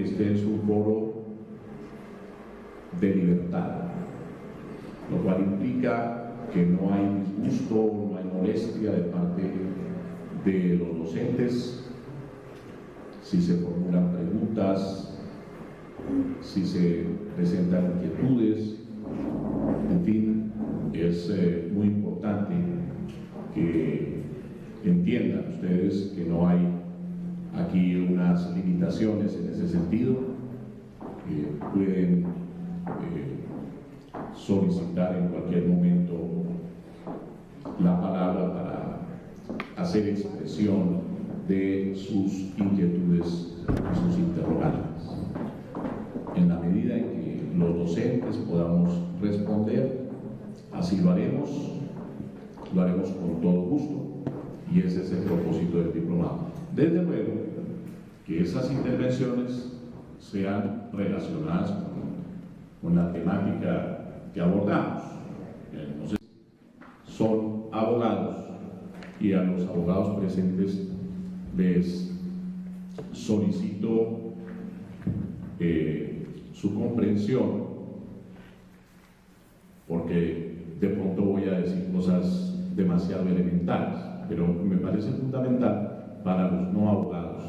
este es un foro de libertad, lo cual implica que no hay disgusto, no hay molestia de parte de los docentes si se formulan preguntas, si se presentan inquietudes. En fin, es muy importante que entiendan ustedes que no hay aquí unas limitaciones en ese sentido, que pueden solicitar en cualquier momento la palabra para hacer expresión de sus inquietudes y sus interrogantes. En la medida en que los docentes podamos responder, así lo haremos con todo gusto, y ese es el propósito del diplomado. Desde luego que esas intervenciones sean relacionadas con la temática que abordamos. Entonces, son abogados, y a los abogados presentes les solicito su comprensión, porque de pronto voy a decir cosas demasiado elementales, pero me parece fundamental para los no abogados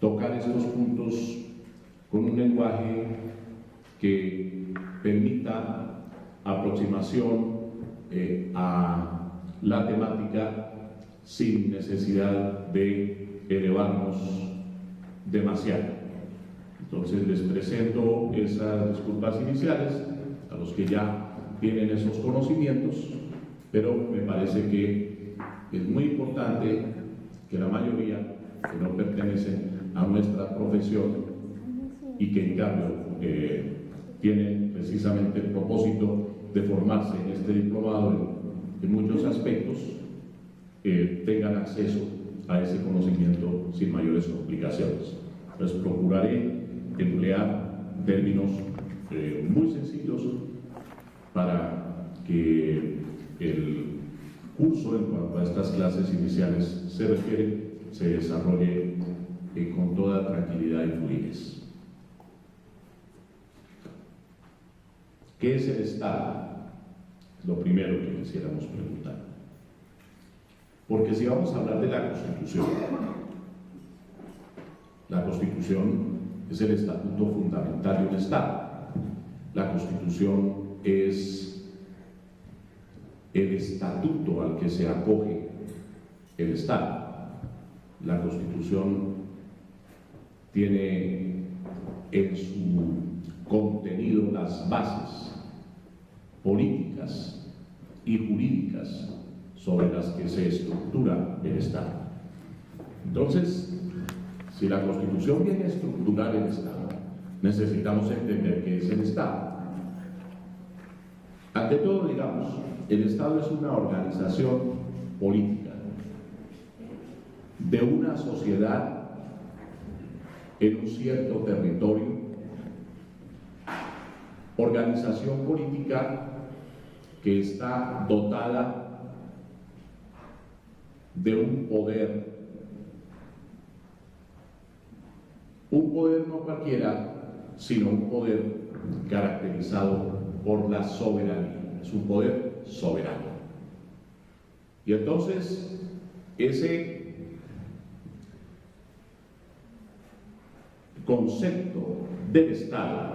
tocar estos puntos con un lenguaje que permita aproximación a la temática sin necesidad de elevarnos demasiado. Entonces les presento esas disculpas iniciales a los que ya tienen esos conocimientos, pero me parece que es muy importante que la mayoría que no pertenecen a nuestra profesión y que en cambio tienen precisamente el propósito de formarse en este diplomado en muchos aspectos, tengan acceso a ese conocimiento sin mayores complicaciones. Entonces procuraré emplear términos muy sencillos para que el curso en cuanto a estas clases iniciales se refiere, se desarrolle con toda tranquilidad y fluidez. ¿Qué es el Estado? Lo primero que quisiéramos preguntar. Porque si vamos a hablar de la Constitución es el estatuto fundamental de un Estado. La Constitución es el estatuto al que se acoge el Estado. La Constitución tiene en su contenido las bases políticas y jurídicas sobre las que se estructura el Estado. Entonces, si la Constitución viene a estructurar el Estado, necesitamos entender qué es el Estado. Ante todo, digamos, el Estado es una organización política de una sociedad en un cierto territorio, organización política que está dotada de un poder no cualquiera, sino un poder caracterizado por la soberanía. Es un poder soberano. Y entonces, ese concepto del Estado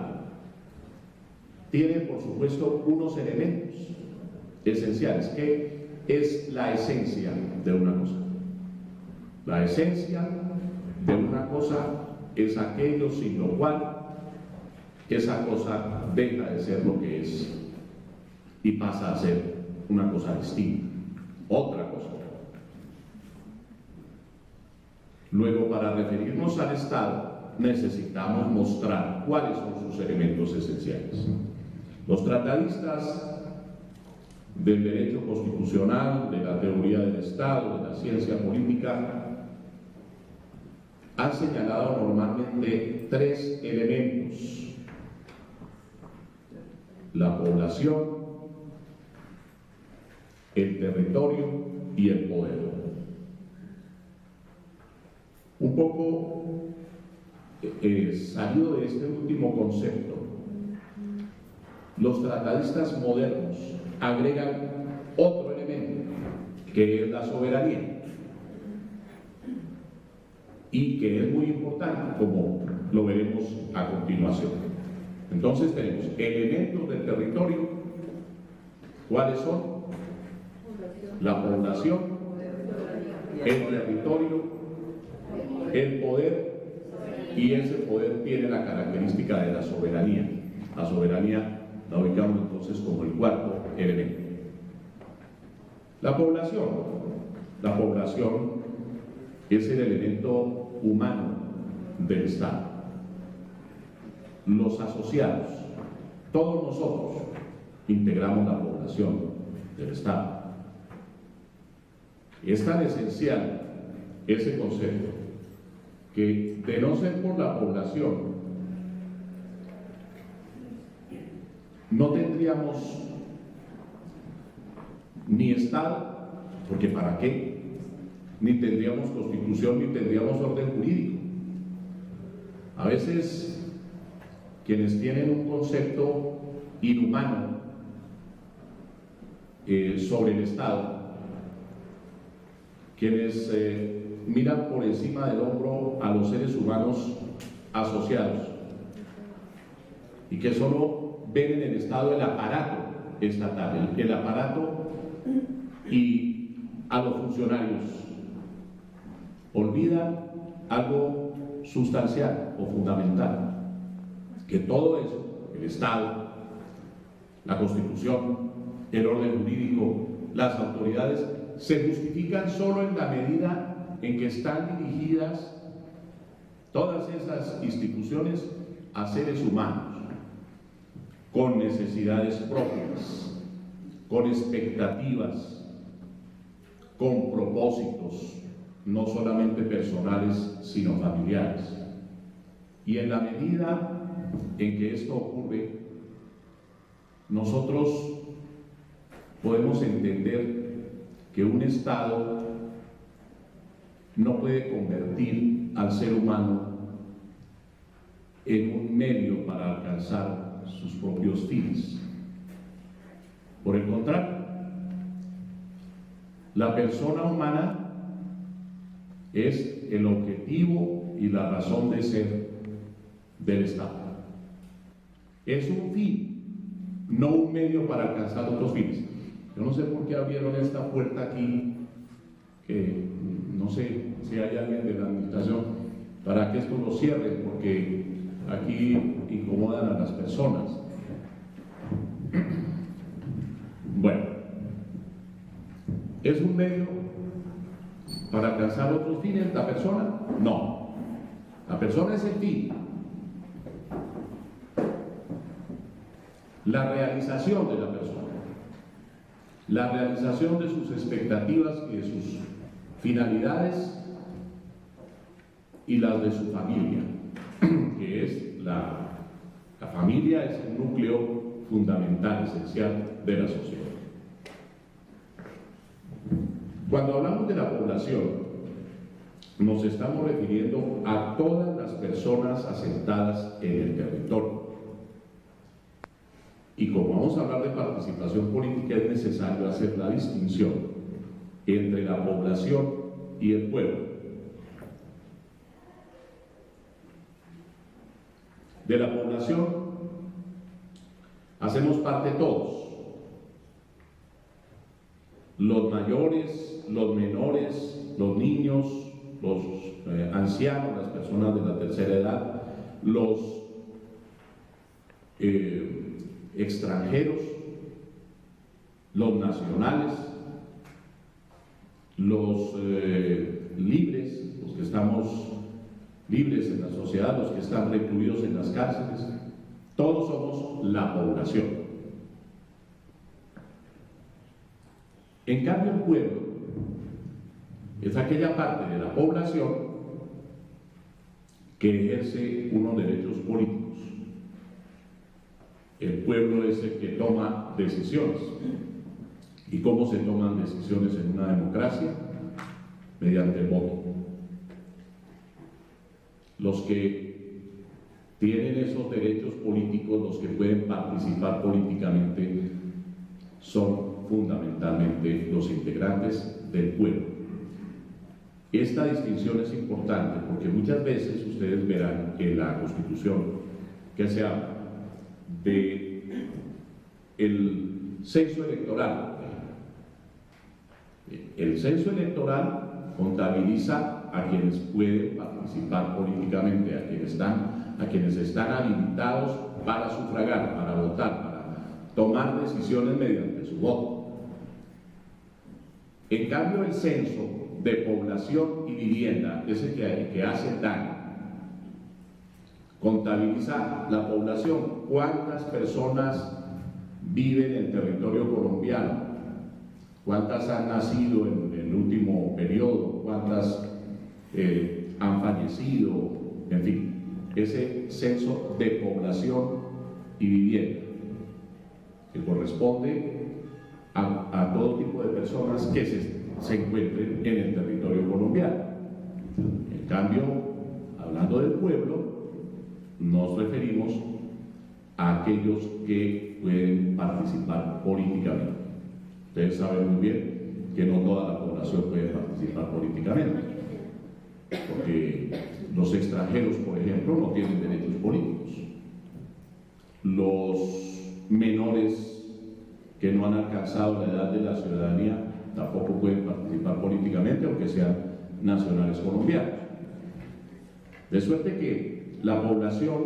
tiene, por supuesto, unos elementos esenciales, que es la esencia de una cosa. La esencia de una cosa es aquello sin lo cual esa cosa deja de ser lo que es y pasa a ser una cosa distinta, otra cosa. Luego, para referirnos al Estado, necesitamos mostrar cuáles son sus elementos esenciales. Los tratadistas del derecho constitucional, de la teoría del Estado, de la ciencia política, han señalado normalmente tres elementos: la población, el territorio y el poder. Un poco salido de este último concepto, los tratadistas modernos agregan otro elemento, que es la soberanía, y que es muy importante, como lo veremos a continuación. Entonces tenemos elementos del territorio. ¿Cuáles son? La población, el territorio, el poder, y ese poder tiene la característica de la soberanía. La soberanía la ubicamos entonces como el cuarto elemento. La población es el elemento humano del Estado. Los asociados, todos nosotros integramos la población del Estado. Es tan esencial ese concepto que, de no ser por la población, no tendríamos ni Estado, porque ¿para qué? Ni tendríamos constitución, ni tendríamos orden jurídico. A veces, quienes tienen un concepto inhumano sobre el Estado, quienes miran por encima del hombro a los seres humanos asociados y que solo ven en el Estado el aparato estatal, el aparato y a los funcionarios, olvidan algo sustancial o fundamental, que todo eso, el Estado, la Constitución, el orden jurídico, las autoridades, se justifican solo en la medida en que están dirigidas todas esas instituciones a seres humanos, con necesidades propias, con expectativas, con propósitos, no solamente personales, sino familiares. Y en la medida en que esto ocurre, nosotros podemos entender que un Estado no puede convertir al ser humano en un medio para alcanzar sus propios fines. Por el contrario, la persona humana es el objetivo y la razón de ser del Estado. Es un fin, no un medio para alcanzar otros fines. Yo no sé por qué abrieron esta puerta aquí, que no sé si hay alguien de la administración para que esto lo cierren, porque aquí incomodan a las personas. Bueno, ¿es un medio para alcanzar otros fines la persona? No, la persona es el fin. La realización de la persona, la realización de sus expectativas y de sus finalidades y las de su familia, que es la familia es el núcleo fundamental, esencial de la sociedad. Cuando hablamos de la población, nos estamos refiriendo a todas las personas asentadas en el territorio. Y como vamos a hablar de participación política, es necesario hacer la distinción entre la población y el pueblo. De la población hacemos parte todos, los mayores, los menores, los niños, los ancianos, las personas de la tercera edad, los extranjeros, los nacionales, los libres, los que estamos libres en la sociedad, los que están recluidos en las cárceles, todos somos la población. En cambio, el pueblo es aquella parte de la población que ejerce unos derechos políticos. El pueblo es el que toma decisiones. ¿Y cómo se toman decisiones en una democracia? Mediante el voto. Los que tienen esos derechos políticos, los que pueden participar políticamente son fundamentalmente los integrantes del pueblo. Esta distinción es importante porque muchas veces ustedes verán que la Constitución que se habla de el censo electoral, el censo electoral contabiliza a quienes pueden participar políticamente, a quienes están habilitados para sufragar, para votar, para tomar decisiones mediante su voto. En cambio, el censo de población y vivienda, ese que hace daño, contabiliza la población, cuántas personas viven en territorio colombiano, cuántas han nacido en el último periodo, cuántas han fallecido, en fin, ese censo de población y vivienda, que corresponde a todo tipo de personas que se encuentren en el territorio colombiano. En cambio, hablando del pueblo, nos referimos a aquellos que pueden participar políticamente. Ustedes saben muy bien que no toda la población puede participar políticamente, porque los extranjeros, por ejemplo, no tienen derechos políticos. Los menores que no han alcanzado la edad de la ciudadanía tampoco pueden participar políticamente, aunque sean nacionales colombianos. De suerte que la población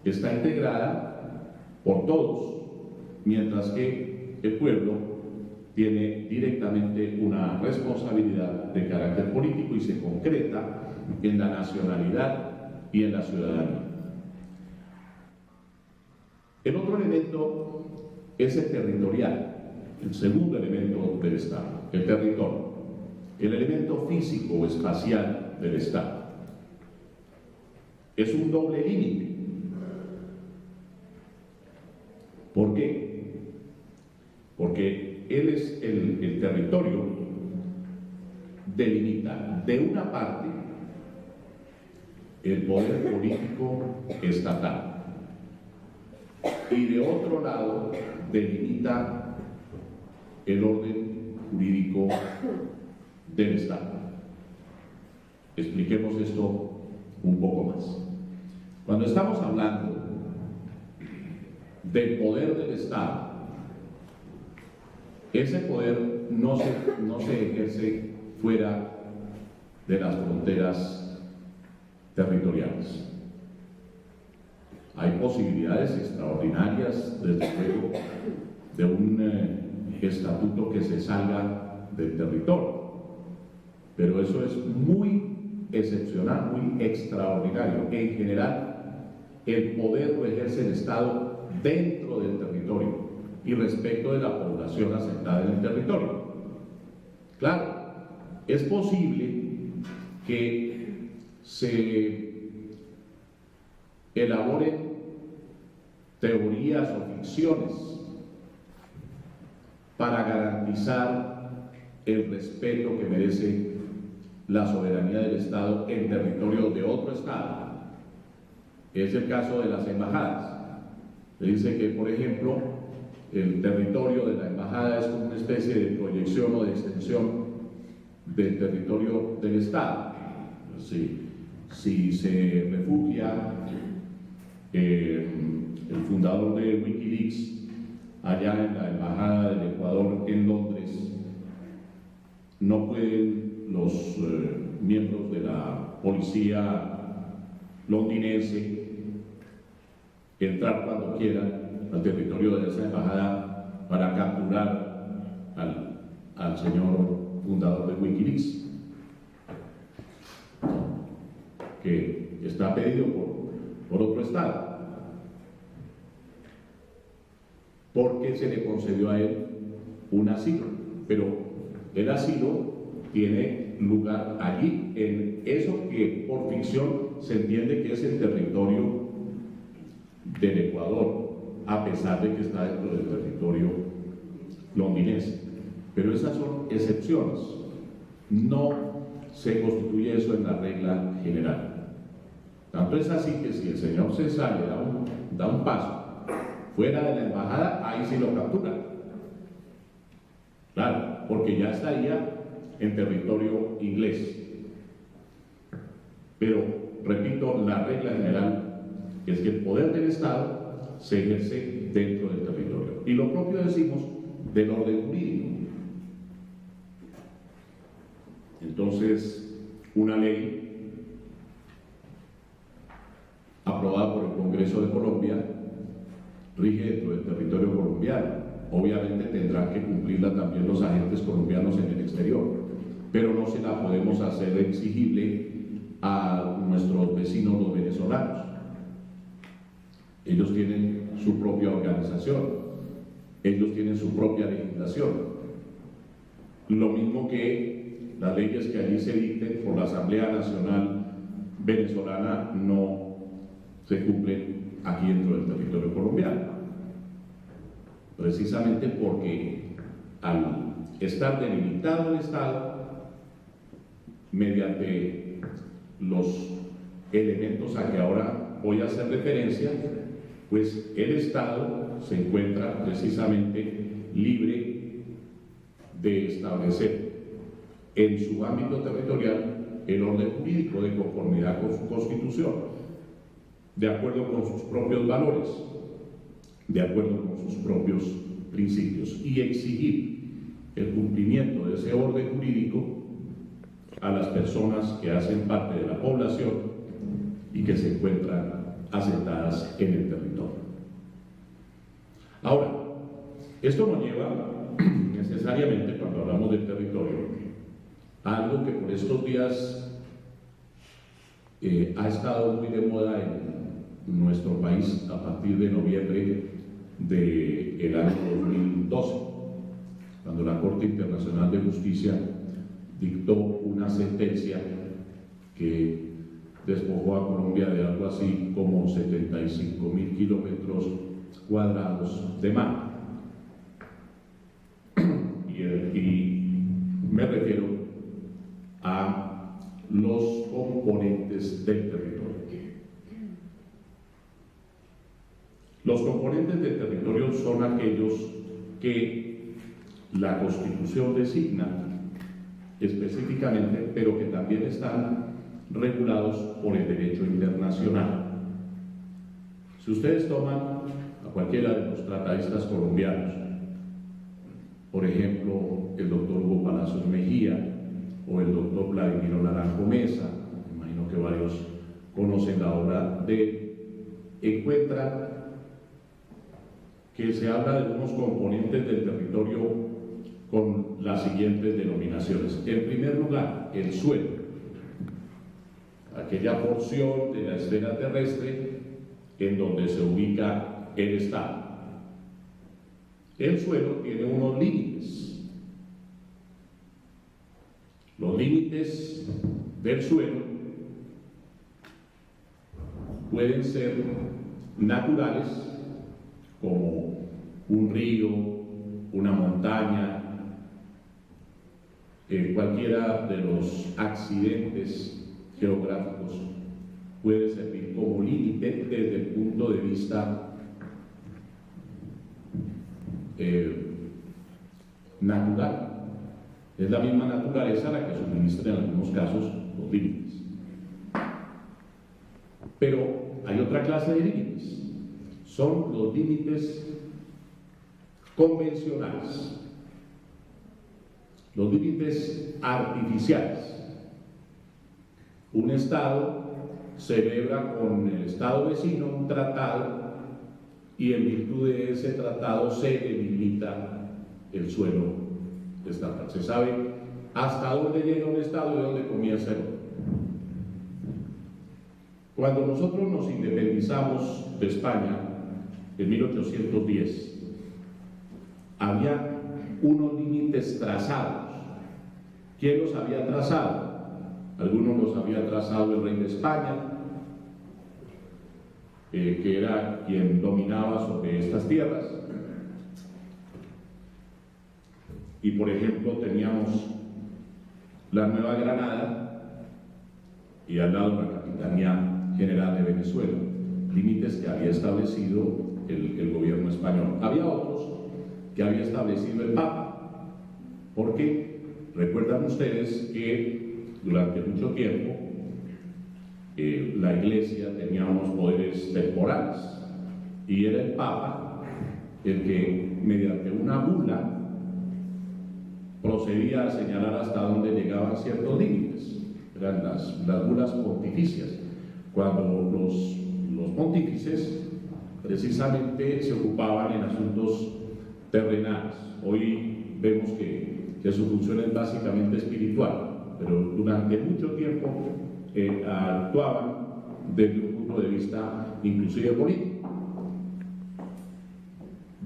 está integrada por todos, mientras que el pueblo tiene directamente una responsabilidad de carácter político y se concreta en la nacionalidad y en la ciudadanía. El otro elemento es el territorial, el segundo elemento del Estado, el territorio, el elemento físico o espacial del Estado. Es un doble límite. ¿Por qué? Porque el territorio delimita de una parte el poder político estatal y de otro lado delimita el orden jurídico del Estado. Expliquemos esto un poco más. Cuando estamos hablando del poder del Estado, ese poder no se ejerce fuera de las fronteras territoriales. Hay posibilidades extraordinarias, desde luego, de un estatuto que se salga del territorio, pero eso es muy excepcional, muy extraordinario. En general, el poder lo ejerce el Estado dentro del territorio y respecto de la población asentada en el territorio. Claro, es posible que se elaboren teorías o ficciones para garantizar el respeto que merece la soberanía del Estado en territorio de otro Estado. Es el caso de las embajadas. Se dice que, por ejemplo, el territorio de la embajada es como una especie de proyección o de extensión del territorio del Estado. Si se refugia el fundador de Wikileaks allá en la embajada del Ecuador en Londres, no pueden los miembros de la policía londinense entrar cuando quieran al territorio de esa embajada para capturar al señor fundador de Wikileaks, que está pedido por otro Estado, porque se le concedió a él un asilo, pero el asilo tiene lugar allí, en eso que por ficción se entiende que es el territorio del Ecuador, a pesar de que está dentro del territorio londinense. Pero esas son excepciones, no se constituye eso en la regla general. Tanto es así que si el señor se sale, da un paso fuera de la embajada, ahí sí lo capturan. Claro, porque ya estaría en territorio inglés. Pero, repito, la regla general es que el poder del Estado se ejerce dentro del territorio. Y lo propio decimos del orden jurídico. Entonces, una ley aprobada por el Congreso de Colombia rige dentro del territorio colombiano. Obviamente tendrán que cumplirla también los agentes colombianos en el exterior, pero no se la podemos hacer exigible a nuestros vecinos los venezolanos. Ellos tienen su propia organización, ellos tienen su propia legislación. Lo mismo que las leyes que allí se dicten por la Asamblea Nacional venezolana no se cumplen aquí dentro del territorio colombiano, precisamente porque al estar delimitado el Estado mediante los elementos a que ahora voy a hacer referencia, pues el Estado se encuentra precisamente libre de establecer en su ámbito territorial el orden jurídico de conformidad con su Constitución, de acuerdo con sus propios valores, de acuerdo con sus propios principios, y exigir el cumplimiento de ese orden jurídico a las personas que hacen parte de la población y que se encuentran asentadas en el territorio. Ahora, esto nos lleva necesariamente, cuando hablamos del territorio, a algo que por estos días ha estado muy de moda en nuestro país a partir de noviembre del año 2012, cuando la Corte Internacional de Justicia dictó una sentencia que despojó a Colombia de algo así como 75.000 kilómetros cuadrados de mar. Y me refiero a los componentes del territorio. Los componentes del territorio son aquellos que la Constitución designa específicamente, pero que también están regulados por el derecho internacional. Si ustedes toman a cualquiera de los tratadistas colombianos, por ejemplo, el doctor Hugo Palacios Mejía o el doctor Vladimiro Naranjo Mesa, imagino que varios conocen la obra de él, encuentran que se habla de unos componentes del territorio con las siguientes denominaciones. En primer lugar, el suelo, aquella porción de la esfera terrestre en donde se ubica el Estado. El suelo tiene unos límites. Los límites del suelo pueden ser naturales, como un río, una montaña, cualquiera de los accidentes geográficos puede servir como límite desde el punto de vista natural. Es la misma naturaleza la que suministra en algunos casos los límites. Pero hay otra clase de límites. Son los límites convencionales, los límites artificiales. Un Estado celebra con el Estado vecino un tratado y en virtud de ese tratado se delimita el suelo estatal. Se sabe hasta dónde llega un Estado y dónde comienza el otro. Cuando nosotros nos independizamos de España en 1810, había unos límites trazados. ¿Quién los había trazado? Algunos los había trazado el rey de España, que era quien dominaba sobre estas tierras. Y por ejemplo teníamos la Nueva Granada y al lado la Capitanía General de Venezuela, límites que había establecido el gobierno español. Había otros que había establecido el Papa, porque recuerdan ustedes que durante mucho tiempo la Iglesia tenía unos poderes temporales y era el Papa el que mediante una bula procedía a señalar hasta dónde llegaban ciertos límites. Eran las bulas pontificias, cuando los pontífices precisamente se ocupaban en asuntos terrenales. Hoy vemos que su función es básicamente espiritual, pero durante mucho tiempo actuaban desde un punto de vista inclusive político.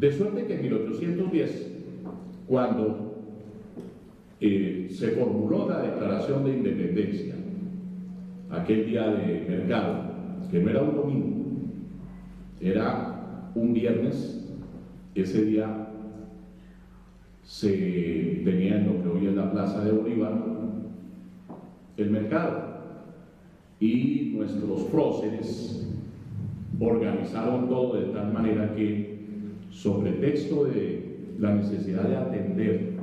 De suerte que en 1810, cuando se formuló la Declaración de Independencia, aquel día de mercado, que no era un domingo, era un viernes, ese día se tenía en lo que hoy es la Plaza de Bolívar el mercado, y nuestros próceres organizaron todo de tal manera que, sobre texto de la necesidad de atender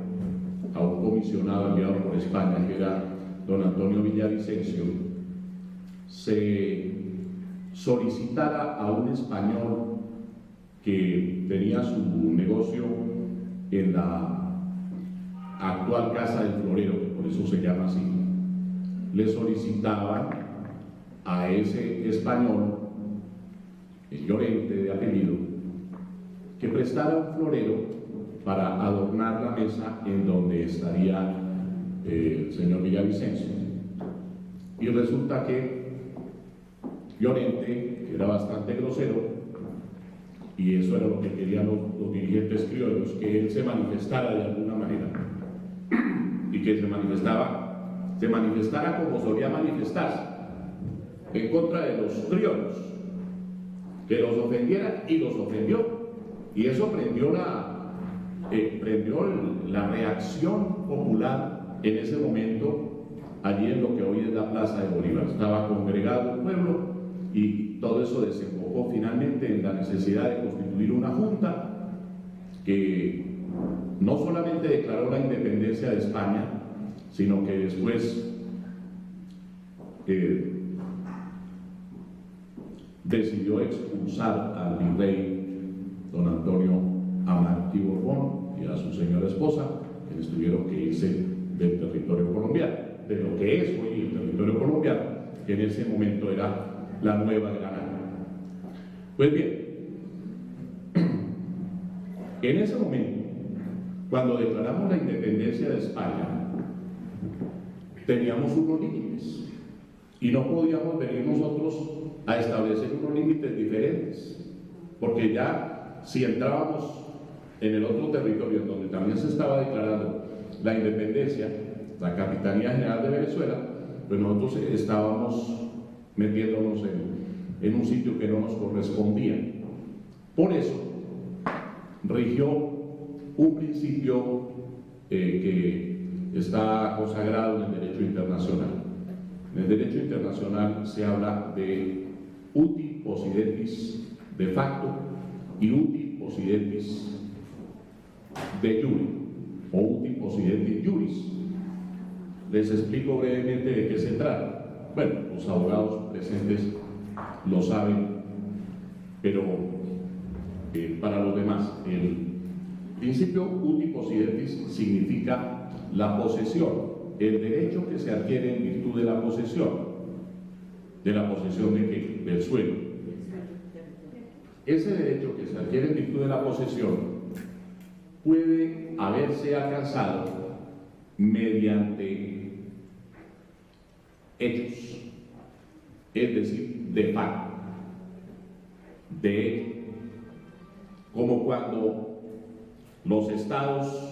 a un comisionado enviado por España, que era don Antonio Villavicencio, se solicitara a un español que tenía su negocio en la actual Casa del Florero, que por eso se llama así, le solicitaban a ese español, el Llorente de apellido, que prestara un florero para adornar la mesa en donde estaría el señor Villavicencio. Y resulta que Llorente, que era bastante grosero, y eso era lo que querían los dirigentes criollos, que él se manifestara de alguna manera, y que se manifestara como solía manifestarse, en contra de los criollos, que los ofendiera, y los ofendió, y eso prendió la reacción popular en ese momento, allí en lo que hoy es la Plaza de Bolívar. Estaba congregado el pueblo y todo eso desembocó finalmente en la necesidad de constituir una junta que no solamente declaró la independencia de España, sino que después decidió expulsar al virrey don Antonio Amartí Borbón y a su señora esposa, quienes tuvieron que irse del territorio colombiano, de lo que es hoy el territorio colombiano, que en ese momento era la Nueva Granada. Pues bien, en ese momento, cuando declaramos la independencia de España, teníamos unos límites y no podíamos venir nosotros a establecer unos límites diferentes, porque ya si entrábamos en el otro territorio en donde también se estaba declarando la independencia, la Capitanía General de Venezuela, pues nosotros estábamos metiéndonos en un sitio que no nos correspondía. Por eso rigió un principio que está consagrado en el derecho internacional. En el derecho internacional se habla de uti possidetis de facto y uti possidetis de jure, o uti possidetis juris. Les explico brevemente de qué se trata. Bueno, los abogados presentes lo saben, pero para los demás, el principio uti possidetis significa la posesión, el derecho que se adquiere en virtud de la posesión. ¿De la posesión de qué? Del suelo. Ese derecho que se adquiere en virtud de la posesión puede haberse alcanzado mediante hechos, es decir, de facto, de hecho, como cuando los estados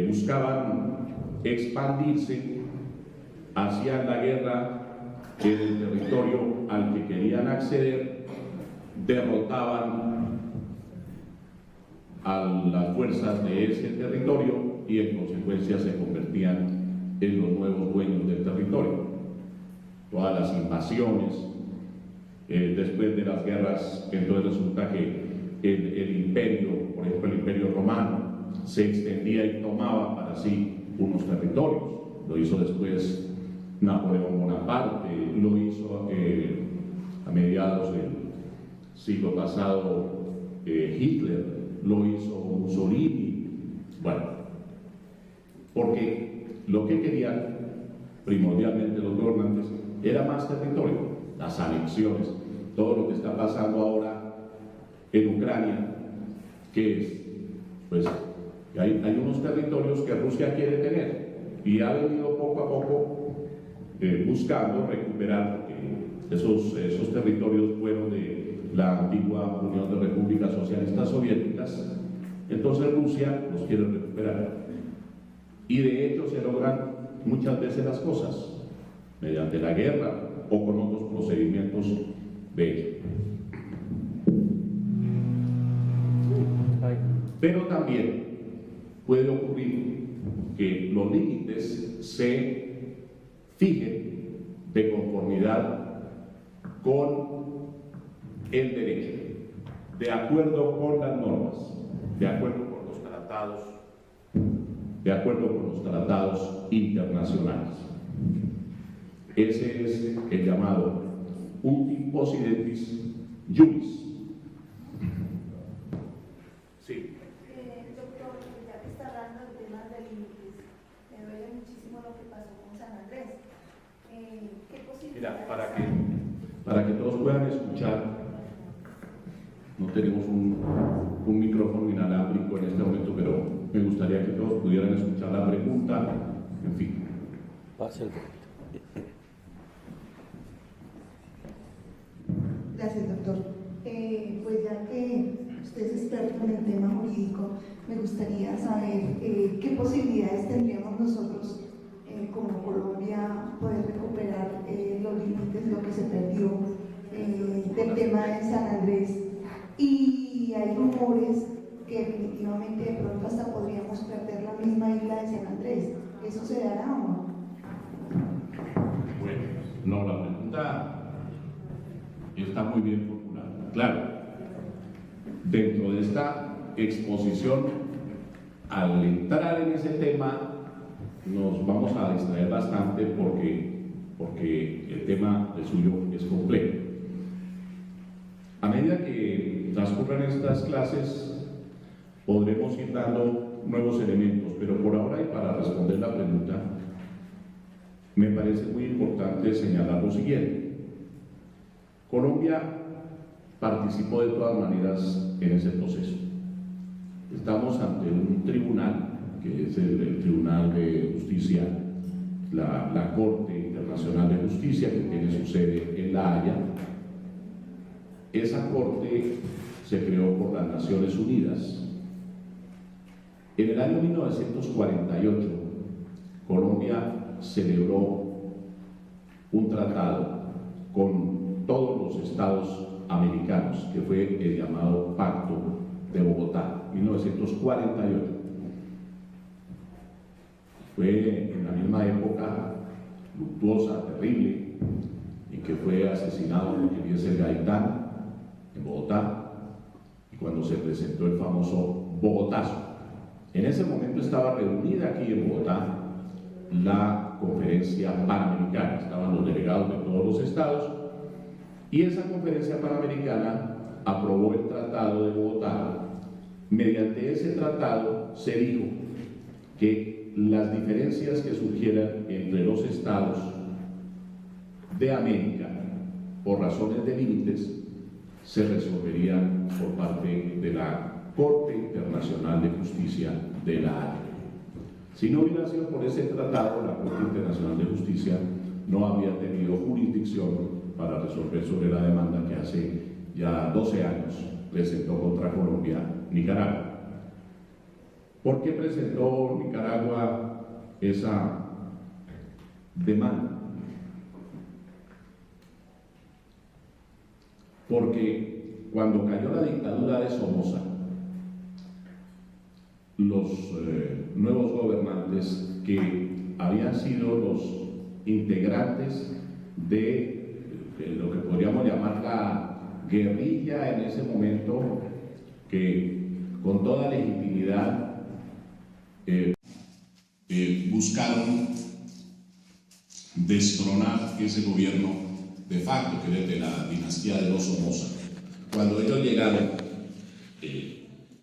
buscaban expandirse, hacían la guerra en el territorio al que querían acceder, derrotaban a las fuerzas de ese territorio y en consecuencia se convertían en los nuevos dueños del territorio. todas las invasiones, después de las guerras, entonces resulta que el imperio, por ejemplo el imperio romano, se extendía y tomaba para sí unos territorios. Lo hizo después Napoleón Bonaparte, lo hizo a mediados del siglo pasado Hitler, lo hizo Mussolini. Bueno, porque lo que querían primordialmente los gobernantes era más territorio, las anexiones, todo lo que está pasando ahora en Ucrania, que es, pues, hay unos territorios que Rusia quiere tener y ha venido poco a poco buscando recuperar, porque esos territorios fueron de la antigua Unión de Repúblicas Socialistas Soviéticas. Entonces Rusia los quiere recuperar y de hecho se logran muchas veces las cosas mediante la guerra o con otros procedimientos de hecho. Pero también puede ocurrir que los límites se fijen de conformidad con el derecho, de acuerdo con las normas, de acuerdo con los tratados, de acuerdo con los tratados internacionales. Ese es el llamado ultim possidetis iuris. Sí. Doctor, ya que está hablando de temas de límites, me duele muchísimo lo que pasó con San Andrés. ¿Qué posibilidades? Mira, para que todos puedan escuchar, no tenemos un micrófono inalámbrico en este momento, pero me gustaría que todos pudieran escuchar la pregunta. En fin. Gracias, doctor. Pues ya que usted es experto en el tema jurídico, me gustaría saber qué posibilidades tendríamos nosotros como Colombia poder recuperar los límites, lo que se perdió del tema de San Andrés. Y hay rumores que definitivamente de pronto hasta podríamos perder la misma isla de San Andrés. ¿Eso se dará o no? Bueno, no, la pregunta está muy bien formulada. Claro, dentro de esta exposición, al entrar en ese tema, nos vamos a distraer bastante porque el tema de suyo es complejo. A medida que transcurran estas clases, podremos ir dando nuevos elementos, pero por ahora, y para responder la pregunta, me parece muy importante señalar lo siguiente. Colombia participó de todas maneras en ese proceso. Estamos ante un tribunal, que es el Tribunal de Justicia, la Corte Internacional de Justicia, que tiene su sede en La Haya. Esa corte se creó por las Naciones Unidas. En el año 1948, Colombia celebró un tratado con todos los estados americanos, que fue el llamado Pacto de Bogotá, 1948. Fue en la misma época luctuosa, terrible, en que fue asesinado Eliezer Gaitán en Bogotá, y cuando se presentó el famoso Bogotazo. En ese momento estaba reunida aquí en Bogotá la Conferencia Panamericana, estaban los delegados de todos los estados, y esa Conferencia Panamericana aprobó el Tratado de Bogotá. Mediante ese tratado se dijo que las diferencias que surgieran entre los estados de América por razones de límites se resolverían por parte de la Corte Internacional de Justicia de La Haya. Si no hubiera sido por ese tratado, la Corte Internacional de Justicia no había tenido jurisdicción para resolver sobre la demanda que hace ya 12 años presentó contra Colombia Nicaragua. ¿Por qué presentó Nicaragua esa demanda? Porque cuando cayó la dictadura de Somoza, los nuevos gobernantes que habían sido los integrantes de lo que podríamos llamar la guerrilla en ese momento, que con toda legitimidad buscaron destronar ese gobierno de facto, que era el de la dinastía de los Somoza. Cuando ellos llegaron,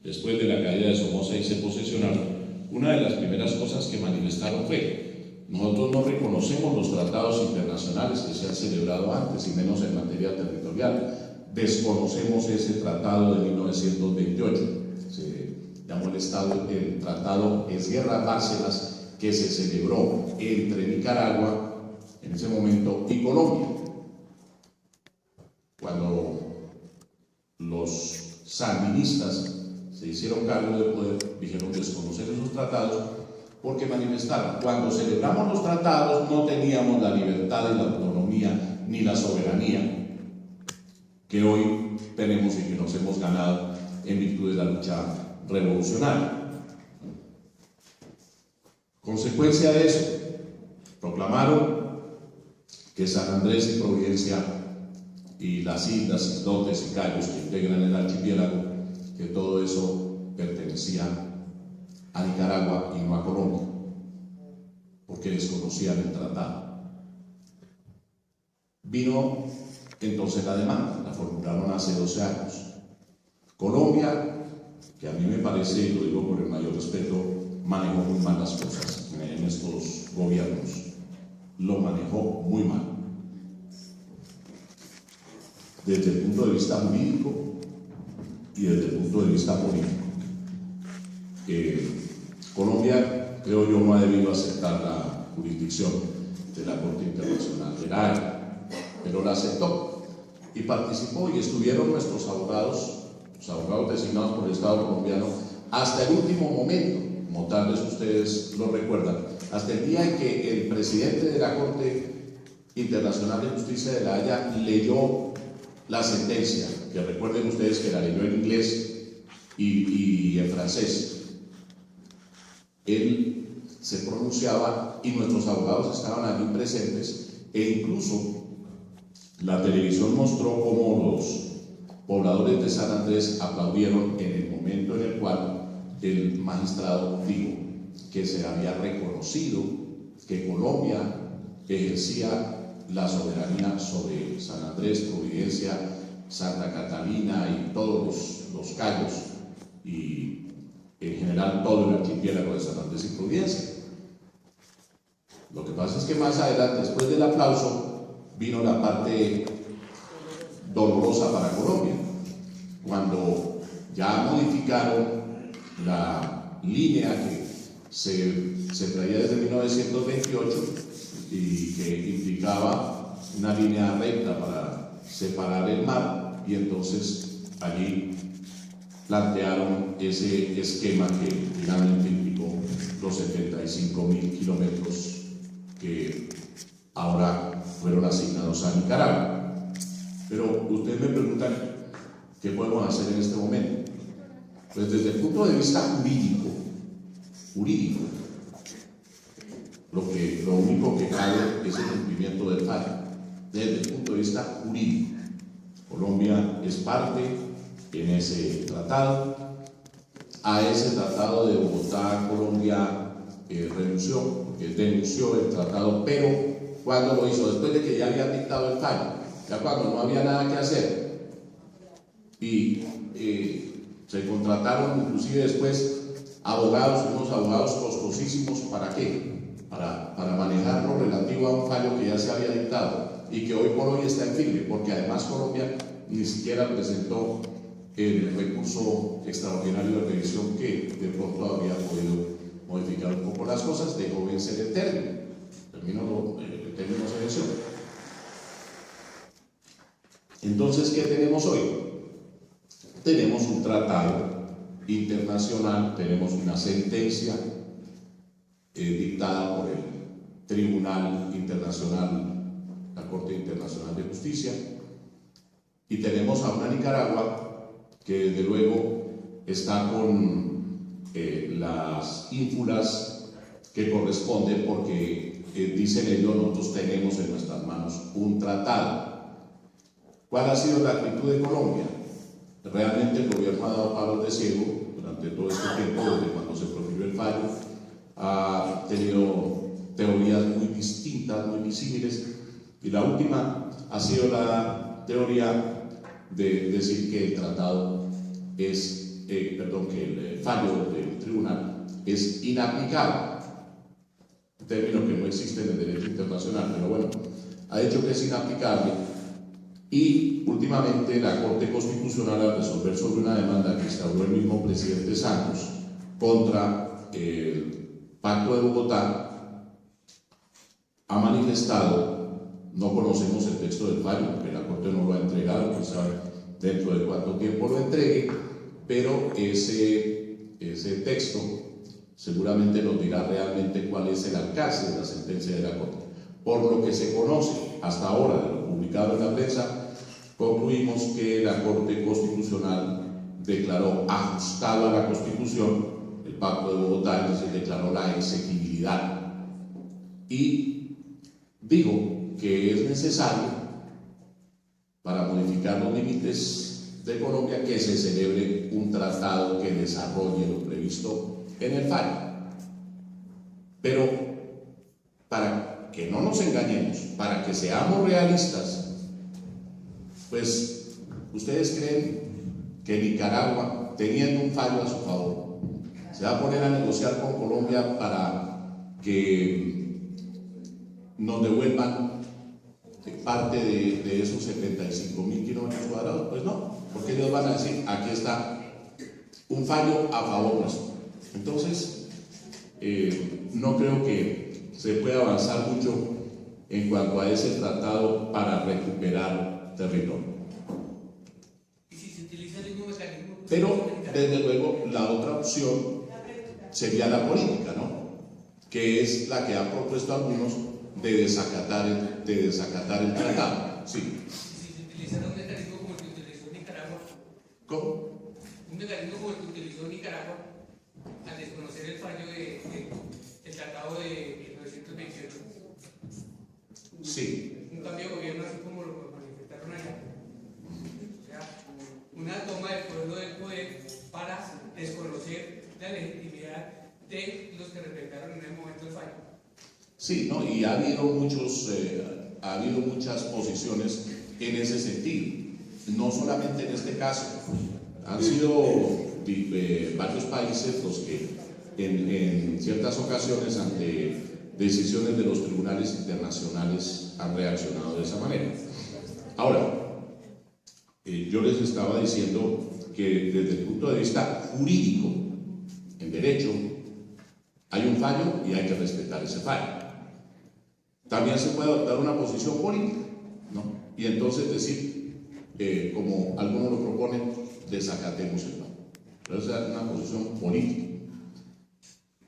después de la caída de Somoza y se posesionaron, una de las primeras cosas que manifestaron fue: nosotros no reconocemos los tratados internacionales que se han celebrado antes, y menos en materia territorial. Desconocemos ese tratado de 1928, se llamó el Tratado Sierra Bárcenas, que se celebró entre Nicaragua en ese momento y Colombia. Cuando los sandinistas se hicieron cargo del poder, dijeron desconocer esos tratados, porque manifestaron: cuando celebramos los tratados no teníamos la libertad y la autonomía ni la soberanía que hoy tenemos y que nos hemos ganado en virtud de la lucha revolucionaria. Consecuencia de eso, proclamaron que San Andrés y Providencia y las islas, islotes y cayos que integran el archipiélago, que todo eso pertenecía a Nicaragua y no a Colombia, porque desconocían el tratado. Vino entonces la demanda, la formularon hace 12 años. Colombia, que a mí me parece, y lo digo por el mayor respeto, manejó muy mal las cosas en estos gobiernos, lo manejó muy mal. Desde el punto de vista jurídico y desde el punto de vista político. Colombia, creo yo, no ha debido aceptar la jurisdicción de la Corte Internacional de La Haya, pero la aceptó y participó, y estuvieron nuestros abogados, los abogados designados por el Estado colombiano, hasta el último momento, como tal vez ustedes lo recuerdan, hasta el día en que el presidente de la Corte Internacional de Justicia de La Haya leyó la sentencia, que recuerden ustedes que la leyó en inglés y en francés. Él se pronunciaba y nuestros abogados estaban allí presentes, e incluso la televisión mostró cómo los pobladores de San Andrés aplaudieron en el momento en el cual el magistrado dijo que se había reconocido que Colombia ejercía la soberanía sobre San Andrés, Providencia, Santa Catalina y todos los cayos, y en general todo el archipiélago de San Andrés y Providencia. Lo que pasa es que más adelante, después del aplauso, vino la parte dolorosa para Colombia, cuando ya modificaron la línea que se traía desde 1928 y que implicaba una línea recta para separar el mar, y entonces allí plantearon ese esquema que finalmente implicó los 75.000 kilómetros que ahora fueron asignados a Nicaragua. Pero ustedes me preguntan, ¿qué podemos hacer en este momento? Pues desde el punto de vista jurídico, lo único que cabe es el cumplimiento del fallo. Desde el punto de vista jurídico, Colombia es parte en ese tratado. A ese tratado de Bogotá, Colombia renunció, porque denunció el tratado, pero ¿cuándo lo hizo? Después de que ya habían dictado el fallo, ya cuando no había nada que hacer, y se contrataron inclusive después abogados, unos abogados costosísimos. ¿Para qué? Para manejar lo relativo a un fallo que ya se había dictado y que hoy por hoy está en firme, porque además Colombia ni siquiera presentó el recurso extraordinario de revisión que de pronto habría podido modificar un poco las cosas, dejó vencer el término. El término se venció. Entonces, ¿qué tenemos hoy? Tenemos un tratado internacional, tenemos una sentencia dictada por el Tribunal Internacional, la Corte Internacional de Justicia, y tenemos a una Nicaragua que desde luego está con las ínfulas que corresponden, porque dicen ellos, nosotros tenemos en nuestras manos un tratado. ¿Cuál ha sido la actitud de Colombia? Realmente el gobierno ha dado palos de ciego durante todo este tiempo, desde cuando se profirió el fallo, ha tenido teorías muy distintas, muy disímiles, y la última ha sido la teoría de decir que el tratado es, que el fallo del tribunal es inaplicable, un término que no existe en el derecho internacional, pero bueno, ha dicho que es inaplicable. Y últimamente la Corte Constitucional, al resolver sobre una demanda que instauró el mismo presidente Santos contra el Pacto de Bogotá, ha manifestado, no conocemos el texto del fallo, porque la Corte no lo ha entregado, quién sabe dentro de cuánto tiempo lo entregue, pero ese texto seguramente nos dirá realmente cuál es el alcance de la sentencia de la Corte. Por lo que se conoce hasta ahora de lo publicado en la prensa, concluimos que la Corte Constitucional declaró ajustado a la Constitución el Pacto de Bogotá, entonces declaró la exequibilidad. Y digo que es necesario, para modificar los límites de Colombia, que se celebre un tratado que desarrolle lo previsto en el fallo. Pero para que no nos engañemos, para que seamos realistas, pues, ¿ustedes creen que Nicaragua, teniendo un fallo a su favor, se va a poner a negociar con Colombia para que nos devuelvan parte de esos 75.000 kilómetros cuadrados? Pues no, porque ellos van a decir, aquí está un fallo a favor nuestro. Entonces, no creo que se pueda avanzar mucho en cuanto a ese tratado para recuperar territorio. ¿Y si se utiliza el mismo mecanismo? Pero, desde luego, la otra opción sería la política, ¿no? Que es la que han propuesto algunos de desacatar el tratado. Sí. ¿Y si se utilizara un mecanismo como el que utilizó Nicaragua? ¿Cómo? Un mecanismo como el que utilizó Nicaragua al desconocer el fallo del tratado de 1928. Sí. Un cambio de gobierno así como lo manifestaron allá. O sea, una toma del pueblo del poder para desconocer la legitimidad de los que respetaron en el momento del fallo. Sí, ¿no? Y ha habido muchas posiciones en ese sentido. No solamente en este caso. Han sido varios países los que en ciertas ocasiones ante decisiones de los tribunales internacionales han reaccionado de esa manera. Ahora, yo les estaba diciendo que desde el punto de vista jurídico, en derecho, hay un fallo y hay que respetar ese fallo. También se puede adoptar una posición política, ¿no? Y entonces decir, como algunos lo proponen, desacatemos el fallo. Pero esa es una posición política.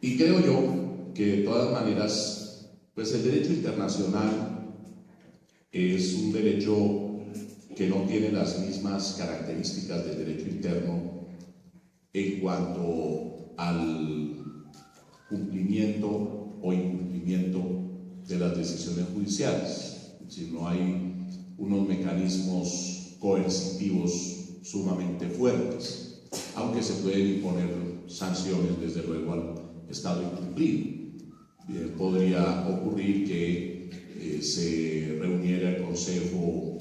Y creo yo que de todas maneras, pues el derecho internacional es un derecho que no tiene las mismas características del derecho interno en cuanto al cumplimiento o incumplimiento de las decisiones judiciales. Es decir, no hay unos mecanismos coercitivos sumamente fuertes, aunque se pueden imponer sanciones desde luego al Estado incumplido. Podría ocurrir que se reuniera el Consejo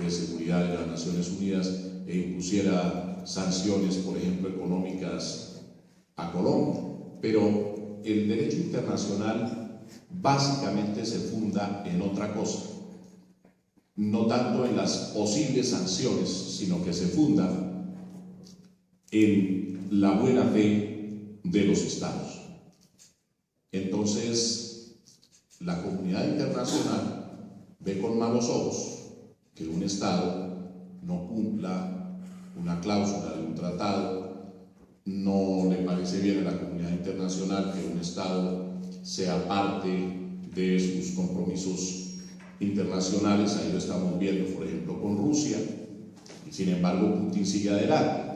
de Seguridad de las Naciones Unidas e impusiera sanciones, por ejemplo, económicas a Colombia. Pero el derecho internacional básicamente se funda en otra cosa, no tanto en las posibles sanciones, sino que se funda en la buena fe de los estados. Entonces, la comunidad internacional ve con malos ojos que un Estado no cumpla una cláusula de un tratado, no le parece bien a la comunidad internacional que un Estado sea parte de sus compromisos internacionales. Ahí lo estamos viendo, por ejemplo, con Rusia, y sin embargo Putin sigue adelante.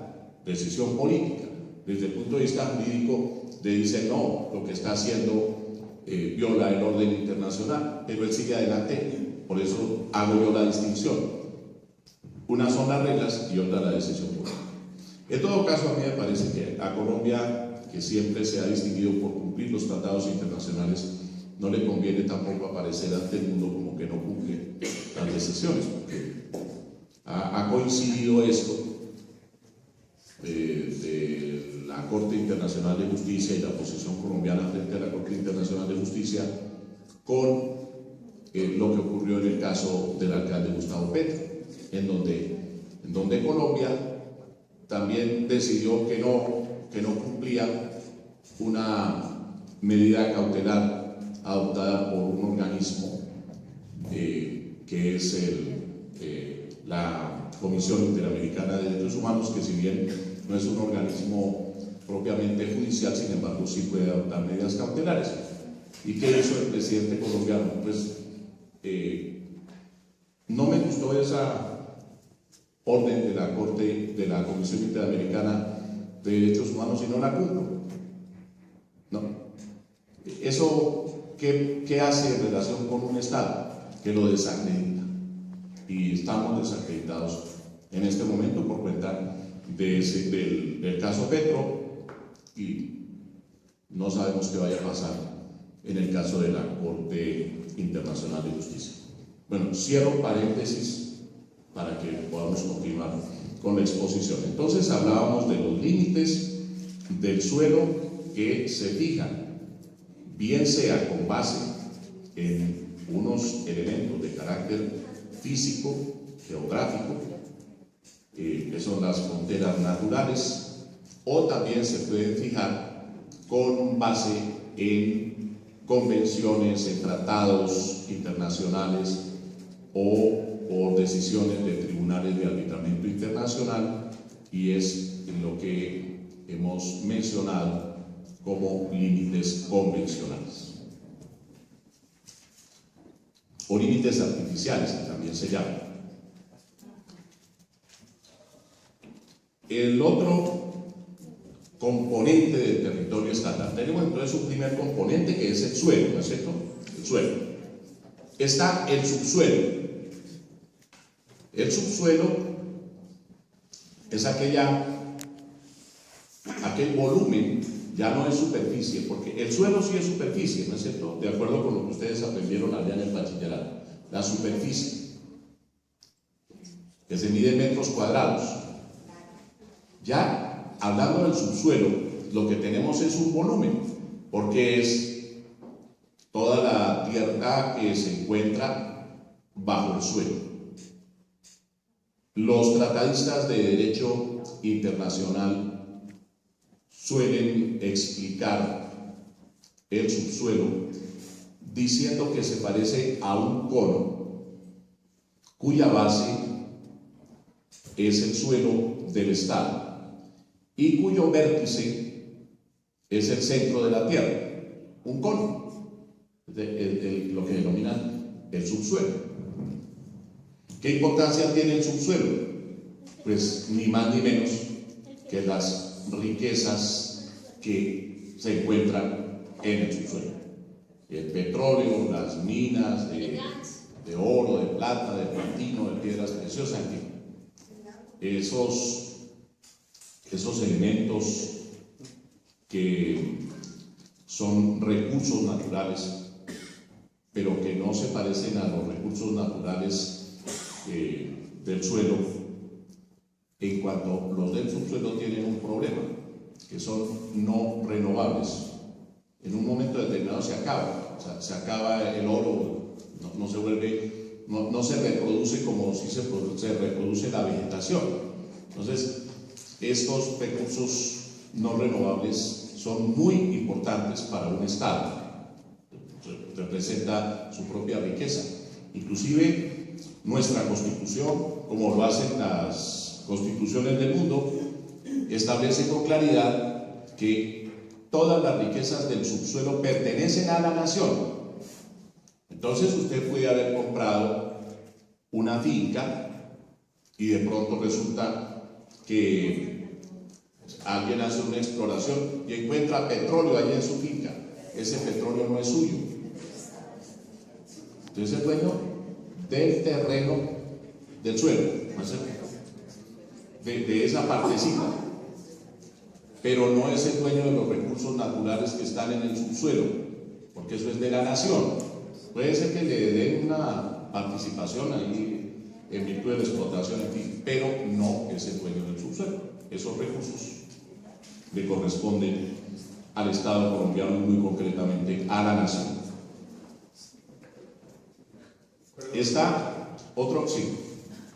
Decisión política. Desde el punto de vista jurídico, le dicen no, lo que está haciendo viola el orden internacional, pero él sigue adelante. Por eso hago yo la distinción. Una son las reglas y otra la decisión política. En todo caso, a mí me parece que a Colombia, que siempre se ha distinguido por cumplir los tratados internacionales, no le conviene tampoco aparecer ante el mundo como que no cumple las decisiones, porque ha coincidido esto de la Corte Internacional de Justicia y la posición colombiana frente a la Corte Internacional de Justicia con lo que ocurrió en el caso del alcalde Gustavo Petro, en donde Colombia también decidió que no cumplía una medida cautelar adoptada por un organismo que es la Comisión Interamericana de Derechos Humanos, que si bien no es un organismo propiamente judicial, sin embargo sí puede adoptar medidas cautelares. ¿Y qué hizo el presidente colombiano? Pues no me gustó esa orden de la Corte, de la Comisión Interamericana de Derechos Humanos, y no la cumplo. No. ¿Eso qué hace en relación con un Estado? Que lo desacredita. Y estamos desacreditados en este momento por cuenta del caso Petro, y no sabemos qué vaya a pasar en el caso de la Corte Internacional de Justicia. Bueno, cierro paréntesis para que podamos continuar con la exposición. Entonces hablábamos de los límites del suelo que se fijan, bien sea con base en unos elementos de carácter físico, geográfico, que son las fronteras naturales, o también se pueden fijar con base en convenciones, en tratados internacionales o por decisiones de tribunales de arbitramiento internacional, y es lo que hemos mencionado como límites convencionales o límites artificiales, que también se llaman. El otro componente del territorio estatal, tenemos entonces un primer componente que es el suelo, ¿no es cierto? El suelo. Está el subsuelo. El subsuelo es aquel volumen, ya no es superficie, porque el suelo sí es superficie, ¿no es cierto? De acuerdo con lo que ustedes aprendieron allá en el bachillerato, la superficie, que se mide en metros cuadrados. Ya hablando del subsuelo, lo que tenemos es un volumen, porque es toda la tierra que se encuentra bajo el suelo. Los tratadistas de derecho internacional suelen explicar el subsuelo diciendo que se parece a un cono cuya base es el suelo del Estado y cuyo vértice es el centro de la Tierra, un cono, lo que denominan el subsuelo. ¿Qué importancia tiene el subsuelo? Pues ni más ni menos que las riquezas que se encuentran en el subsuelo. El petróleo, las minas de oro, de plata, de platino, de piedras preciosas, en fin. Esos elementos que son recursos naturales, pero que no se parecen a los recursos naturales del suelo, en cuanto los del subsuelo tienen un problema, que son no renovables. En un momento determinado se acaba, o sea, se acaba el oro, no se vuelve, no se reproduce como si se reproduce la vegetación. Entonces, estos recursos no renovables son muy importantes para un Estado. Representa su propia riqueza. Inclusive nuestra Constitución, como lo hacen las constituciones del mundo, establece con claridad que todas las riquezas del subsuelo pertenecen a la nación. Entonces usted puede haber comprado una finca y de pronto resulta que alguien hace una exploración y encuentra petróleo allí en su finca. ese petróleo no es suyo. Entonces es dueño del terreno, del suelo, de esa partecita, pero no es el dueño de los recursos naturales que están en el subsuelo, porque eso es de la nación. Puede ser que le den una participación ahí en virtud de la explotación aquí, pero no es el dueño del subsuelo. Esos recursos le corresponden al Estado colombiano, muy concretamente a la nación. Está otro, sí.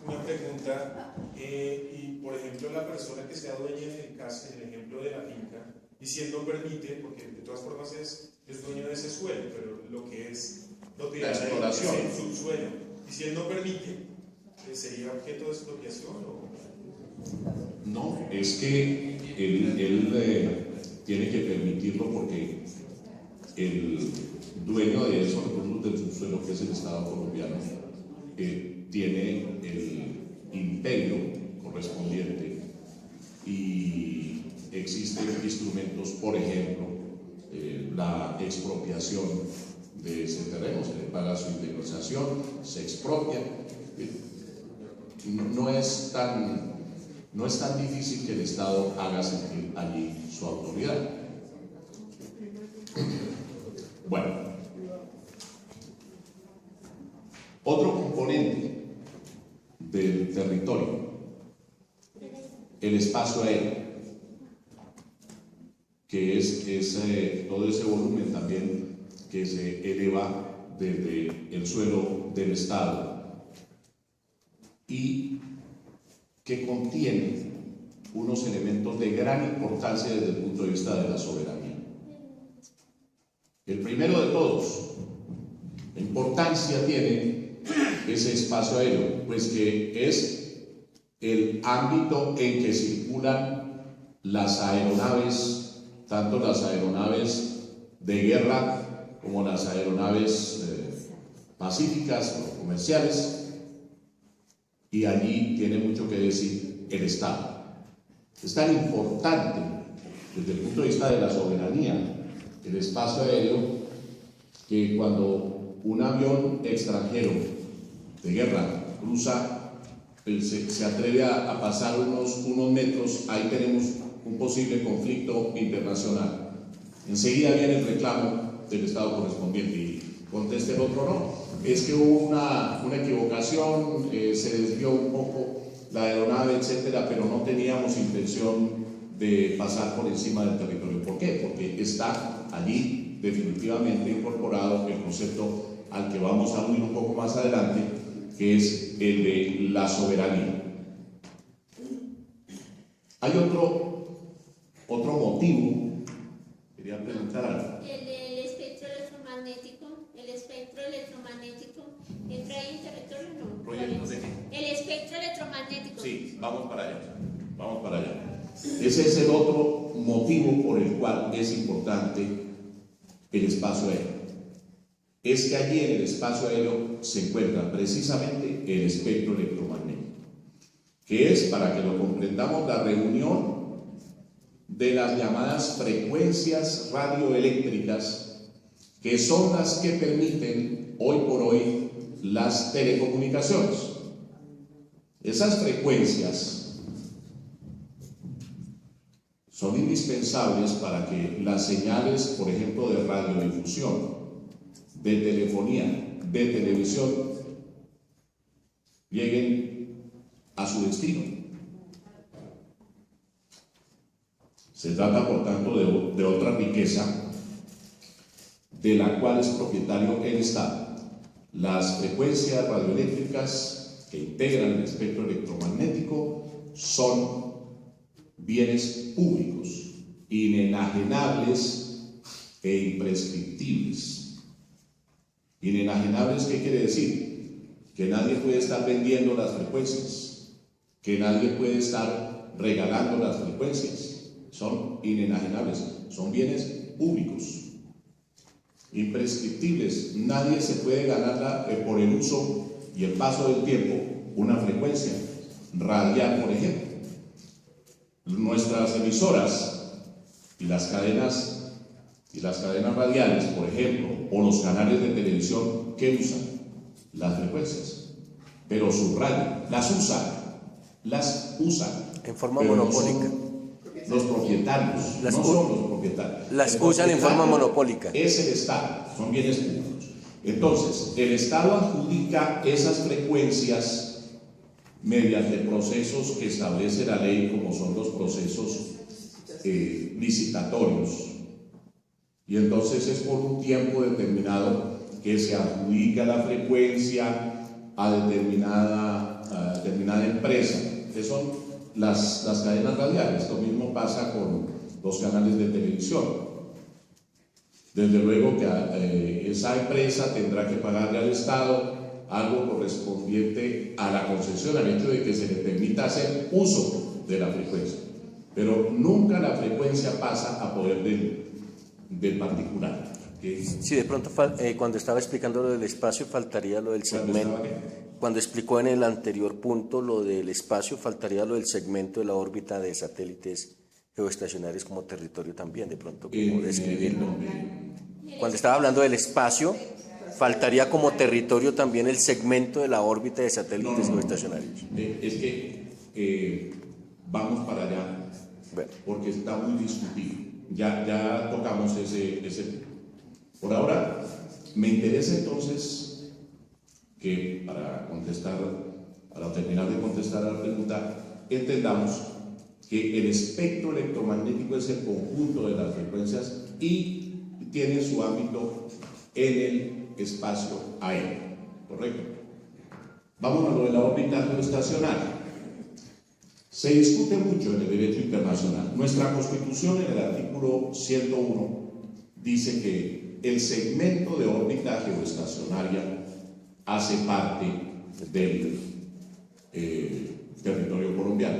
Una pregunta, y por ejemplo la persona que sea dueña de casa, en el ejemplo de la finca, y si él no permite, porque de todas formas es dueño de ese suelo, pero lo que es la exploración, es el subsuelo, y si él no permite, ¿sería objeto de expropiación o...? No, es que él tiene que permitirlo porque el dueño de esos recursos del subsuelo, que es el Estado colombiano, tiene el imperio correspondiente y existen instrumentos, por ejemplo, la expropiación de ese terreno, se le paga su indemnización, se expropia. No es tan difícil que el Estado haga sentir allí su autoridad. Bueno, otro componente del territorio, el espacio aéreo, que es todo ese volumen también que se eleva desde el suelo del Estado y que contiene unos elementos de gran importancia desde el punto de vista de la soberanía. El primero de todos, ¿qué importancia tiene ese espacio aéreo? Pues que es el ámbito en que circulan las aeronaves, tanto las aeronaves de guerra como las aeronaves pacíficas o comerciales, y allí tiene mucho que decir el Estado. Es tan importante desde el punto de vista de la soberanía el espacio aéreo que cuando un avión extranjero de guerra cruza, se atreve a pasar unos metros, ahí tenemos un posible conflicto internacional. Enseguida viene el reclamo del Estado correspondiente y contesta el otro no. Es que hubo una equivocación, se desvió un poco la aeronave, etcétera, pero no teníamos intención de pasar por encima del territorio. ¿Por qué? Porque está allí definitivamente incorporado el concepto al que vamos a unir un poco más adelante, que es el de la soberanía. Hay otro motivo, quería preguntar algo. El espectro electromagnético, ¿entra ahí en territorio o no? ¿Proyectos de qué? El espectro electromagnético. Sí, vamos para allá. Ese es el otro motivo por el cual es importante el espacio aéreo. Es que allí en el espacio aéreo se encuentra precisamente el espectro electromagnético, que es, para que lo comprendamos, la reunión de las llamadas frecuencias radioeléctricas, que son las que permiten hoy por hoy las telecomunicaciones. Esas frecuencias son indispensables para que las señales, por ejemplo, de radiodifusión, de telefonía, de televisión, lleguen a su destino. Se trata, por tanto, de otra riqueza de la cual es propietario el Estado. Las frecuencias radioeléctricas que integran el espectro electromagnético son bienes públicos, inenajenables e imprescriptibles. Inenajenables, ¿qué quiere decir? Que nadie puede estar vendiendo las frecuencias, que nadie puede estar regalando las frecuencias. Son inenajenables, son bienes públicos. Imprescriptibles, nadie se puede ganar por el uso y el paso del tiempo una frecuencia radial, por ejemplo. Nuestras emisoras y las cadenas Y las cadenas radiales, por ejemplo, o los canales de televisión, ¿qué usan? Las frecuencias. Pero subrayo, las usan. En forma pero monopólica. No son los propietarios, Las no u- son los propietarios. las El usan en forma propietario monopólica. Es el Estado, son bienes públicos. Entonces, el Estado adjudica esas frecuencias mediante procesos que establece la ley, como son los procesos licitatorios. Y entonces es por un tiempo determinado que se adjudica la frecuencia a determinada empresa, que son las cadenas radiales. Lo mismo pasa con los canales de televisión. Desde luego que esa empresa tendrá que pagarle al Estado algo correspondiente a la concesión, al hecho de que se le permita hacer uso de la frecuencia. Pero nunca la frecuencia pasa a poder del particular. ¿Okay? Sí, de pronto cuando estaba explicando lo del espacio faltaría lo del segmento. Cuando explicó en el anterior punto lo del espacio, faltaría lo del segmento de la órbita de satélites geoestacionarios como territorio también, de pronto como describirlo. Cuando estaba hablando del espacio, faltaría como territorio también el segmento de la órbita de satélites geoestacionarios. Es que vamos para allá, Bueno. porque está muy discutido. Ya tocamos ese punto. Por ahora, me interesa entonces que para terminar de contestar a la pregunta, entendamos que el espectro electromagnético es el conjunto de las frecuencias y tiene su ámbito en el espacio aéreo, ¿correcto? Vamos a lo de la órbita geoestacionaria. Se discute mucho en el derecho internacional. Nuestra Constitución, en el artículo 101, dice que el segmento de órbita geoestacionaria hace parte del territorio colombiano.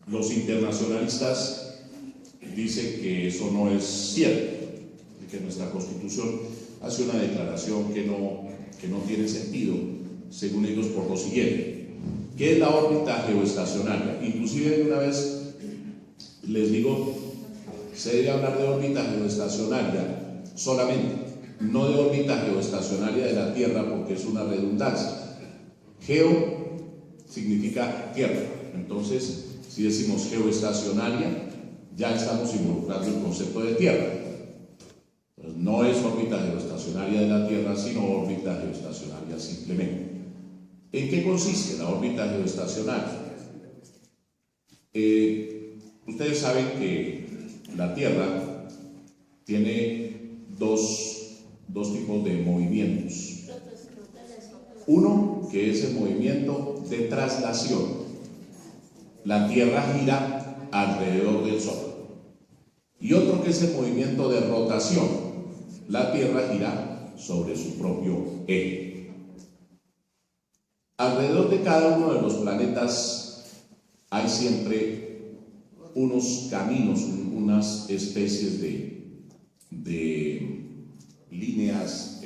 Los internacionalistas dicen que eso no es cierto, que nuestra Constitución hace una declaración que no tiene sentido, según ellos, por lo siguiente. ¿Qué es la órbita geoestacionaria? Inclusive, de una vez les digo, se debe hablar de órbita geoestacionaria solamente, no de órbita geoestacionaria de la Tierra, porque es una redundancia. Geo significa tierra, entonces si decimos geoestacionaria ya estamos involucrando el concepto de tierra. Entonces, no es órbita geoestacionaria de la Tierra, sino órbita geoestacionaria simplemente. ¿En qué consiste la órbita geoestacionaria? Ustedes saben que la Tierra tiene dos tipos de movimientos. Uno, que es el movimiento de traslación. La Tierra gira alrededor del Sol. Y otro, que es el movimiento de rotación. La Tierra gira sobre su propio eje. Alrededor de cada uno de los planetas hay siempre unos caminos, unas especies de líneas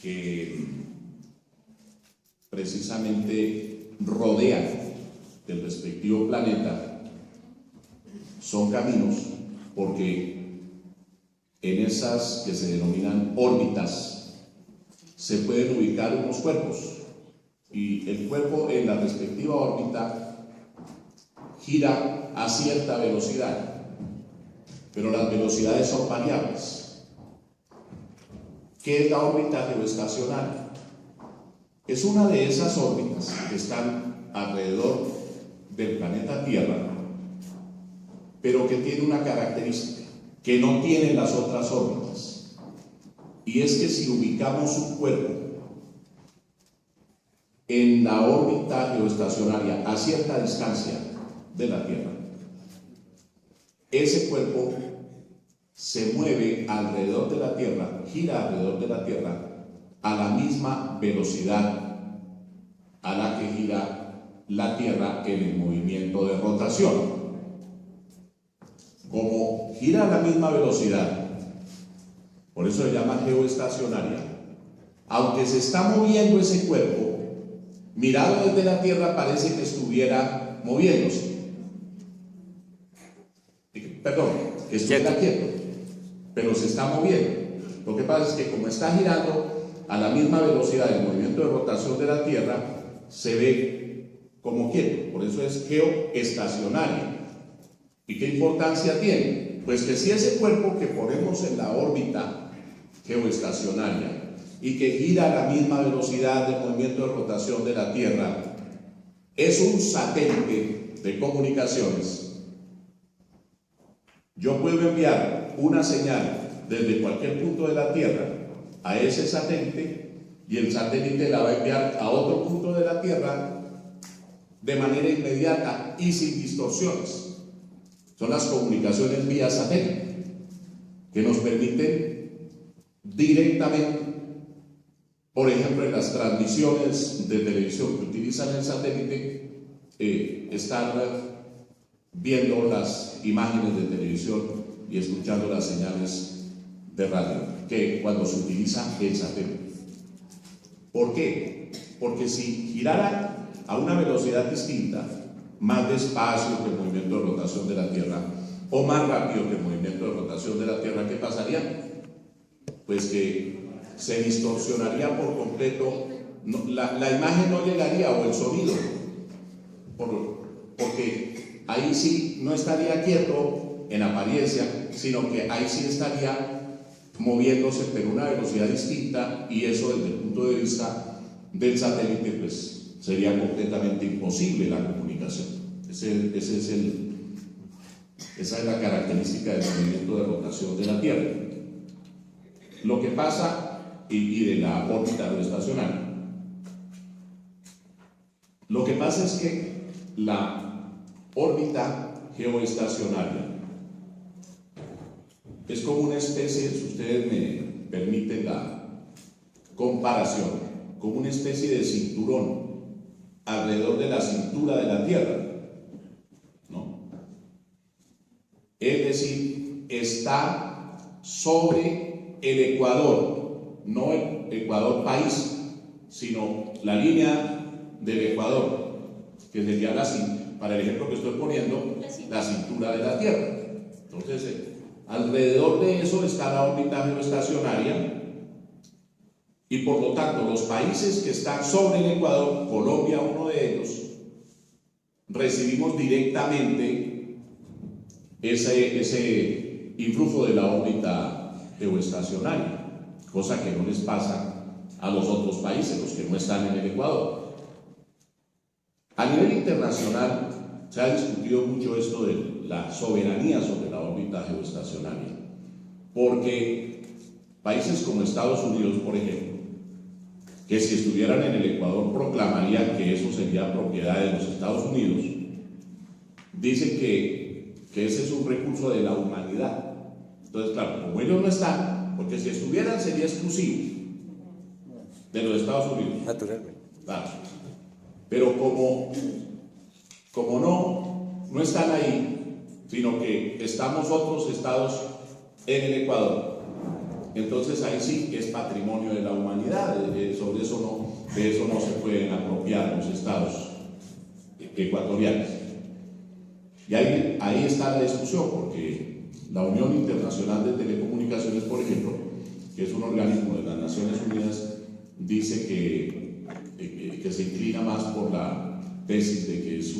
que precisamente rodean el respectivo planeta. Son caminos porque en esas que se denominan órbitas se pueden ubicar unos cuerpos, y el cuerpo en la respectiva órbita gira a cierta velocidad, pero las velocidades son variables. ¿Qué es la órbita geoestacionaria? Es una de esas órbitas que están alrededor del planeta Tierra, pero que tiene una característica que no tienen las otras órbitas, y es que si ubicamos un cuerpo en la órbita geoestacionaria a cierta distancia de la Tierra, ese cuerpo se mueve alrededor de la Tierra, gira alrededor de la Tierra a la misma velocidad a la que gira la Tierra en el movimiento de rotación. Como gira a la misma velocidad, por eso se llama geoestacionaria, aunque se está moviendo ese cuerpo, mirado desde la Tierra parece que estuviera moviéndose. que estuviera quieto, pero se está moviendo. Lo que pasa es que como está girando a la misma velocidad del movimiento de rotación de la Tierra, se ve como quieto, por eso es geoestacionario. ¿Y qué importancia tiene? Pues que si ese cuerpo que ponemos en la órbita geoestacionaria y que gira a la misma velocidad del movimiento de rotación de la Tierra es un satélite de comunicaciones, yo puedo enviar una señal desde cualquier punto de la Tierra a ese satélite y el satélite la va a enviar a otro punto de la Tierra de manera inmediata y sin distorsiones. Son las comunicaciones vía satélite que nos permiten directamente, por ejemplo, en las transmisiones de televisión que utilizan el satélite, estar viendo las imágenes de televisión y escuchando las señales de radio, que cuando se utiliza el satélite. ¿Por qué? Porque si girara a una velocidad distinta, más despacio que el movimiento de rotación de la Tierra o más rápido que el movimiento de rotación de la Tierra, ¿qué pasaría? Pues que se distorsionaría por completo, la imagen no llegaría, o el sonido, porque ahí sí no estaría quieto en apariencia, sino que ahí sí estaría moviéndose pero a una velocidad distinta, y eso desde el punto de vista del satélite pues sería completamente imposible la comunicación. Esa es la característica del movimiento de rotación de la Tierra. Lo que pasa, y de la órbita geoestacionaria, lo que pasa es que la órbita geoestacionaria es como una especie, si ustedes me permiten la comparación, como una especie de cinturón alrededor de la cintura de la Tierra, ¿no? Es decir, está sobre el ecuador, no el ecuador país, sino la línea del ecuador, que sería para el ejemplo que estoy poniendo, la cintura de la Tierra. Entonces, alrededor de eso está la órbita geoestacionaria, y por lo tanto los países que están sobre el ecuador, Colombia uno de ellos, recibimos directamente ese influjo de la órbita geoestacionaria, cosa que no les pasa a los otros países, los que no están en el ecuador. A nivel internacional se ha discutido mucho esto de la soberanía sobre la órbita geoestacionaria, porque países como Estados Unidos, por ejemplo, que si estuvieran en el Ecuador proclamarían que eso sería propiedad de los Estados Unidos, dicen que ese es un recurso de la humanidad. Entonces, claro, como ellos no están, porque si estuvieran sería exclusivo de los Estados Unidos. Naturalmente. Claro. Pero como no están ahí, sino que estamos otros estados en el Ecuador, entonces ahí sí que es patrimonio de la humanidad. De eso no se pueden apropiar los estados ecuatorianos. Y ahí está la discusión, porque la Unión Internacional de Telecomunicaciones, por ejemplo, que es un organismo de las Naciones Unidas, dice que se inclina más por la tesis de que es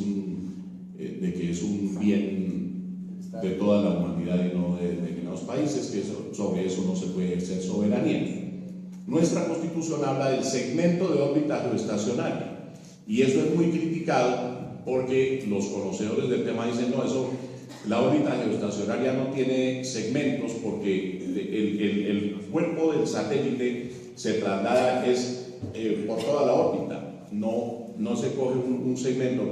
un bien de toda la humanidad y no de determinados países, que sobre eso no se puede ejercer soberanía. Nuestra Constitución habla del segmento de órbita geoestacionaria, y eso es muy criticado porque los conocedores del tema dicen, no, la órbita geoestacionaria no tiene segmentos, porque el cuerpo del satélite se traslada por toda la órbita, no se coge un segmento,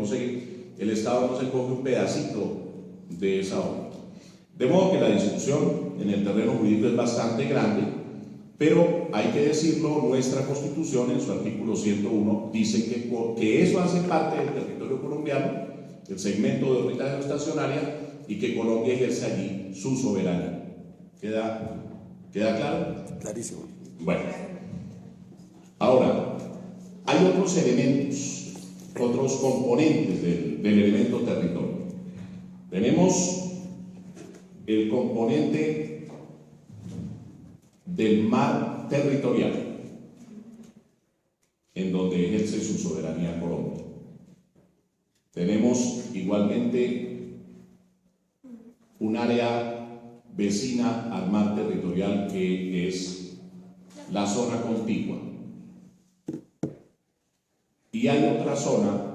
el Estado no se coge un pedacito de esa órbita. De modo que la discusión en el terreno jurídico es bastante grande, pero hay que decirlo, nuestra Constitución en su artículo 101 dice que eso hace parte del territorio colombiano, el segmento de órbita geoestacionaria, y que Colombia ejerce allí su soberanía. ¿Queda claro? Clarísimo. Bueno, ahora, hay otros elementos, otros componentes del elemento territorio. Tenemos el componente del mar territorial, en donde ejerce su soberanía Colombia. Tenemos igualmente un área vecina al mar territorial que es la zona contigua. Y hay otra zona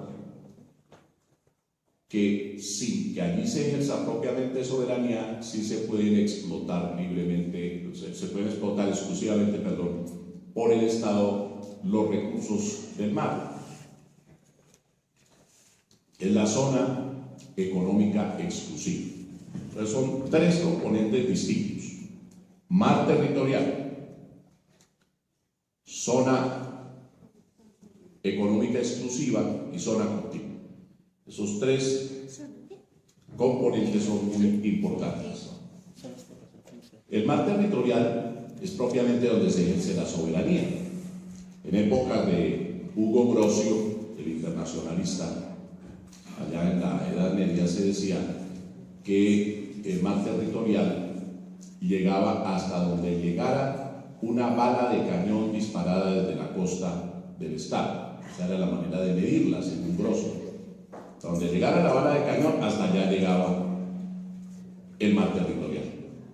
que sin que allí se ejerza propiamente soberanía, sí se pueden explotar libremente, se pueden explotar exclusivamente, perdón, por el Estado los recursos del mar. Es la zona económica exclusiva. Entonces son tres componentes distintos: mar territorial, zona económica exclusiva y zona contigua. Esos tres componentes son muy importantes. El mar territorial es propiamente donde se ejerce la soberanía. En épocas de Hugo Grocio, el internacionalista, allá en la Edad Media, se decía que el mar territorial llegaba hasta donde llegara una bala de cañón disparada desde la costa del Estado. Esa era la manera de medirla, según Grocio. Donde llegara la bala de cañón, hasta allá llegaba el mar territorial.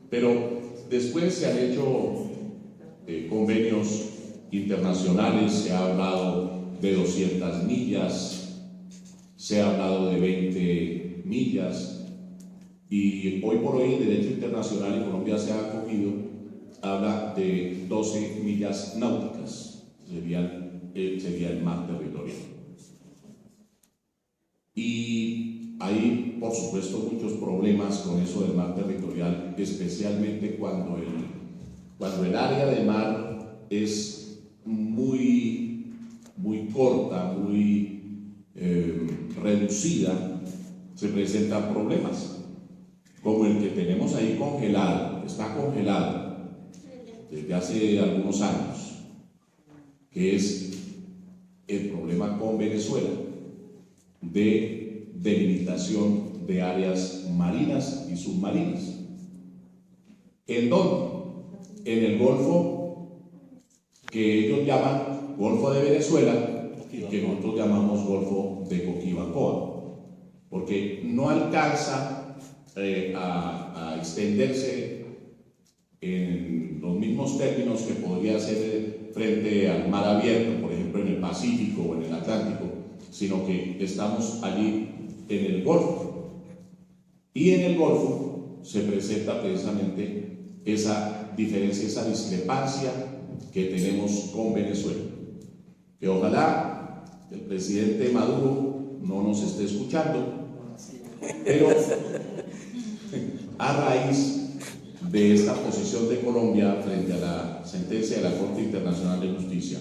Pero después se han hecho convenios internacionales, se ha hablado de 200 millas, se ha hablado de 20 millas, y hoy por hoy el derecho internacional en Colombia se ha acogido, habla de 12 millas náuticas, sería el mar territorial. Y hay, por supuesto, muchos problemas con eso del mar territorial, especialmente cuando el área de mar es muy corta, muy reducida, se presentan problemas, como el que tenemos ahí congelado, está congelado desde hace algunos años, que es el problema con Venezuela, de delimitación de áreas marinas y submarinas. ¿En dónde? En el Golfo que ellos llaman Golfo de Venezuela y que nosotros llamamos Golfo de Coquibacoa, porque no alcanza a extenderse en los mismos términos que podría ser frente al mar abierto, por ejemplo en el Pacífico o en el Atlántico, sino que estamos allí en el Golfo. Y en el Golfo se presenta precisamente esa diferencia, esa discrepancia que tenemos con Venezuela. Que ojalá el presidente Maduro no nos esté escuchando, pero a raíz de esta posición de Colombia frente a la sentencia de la Corte Internacional de Justicia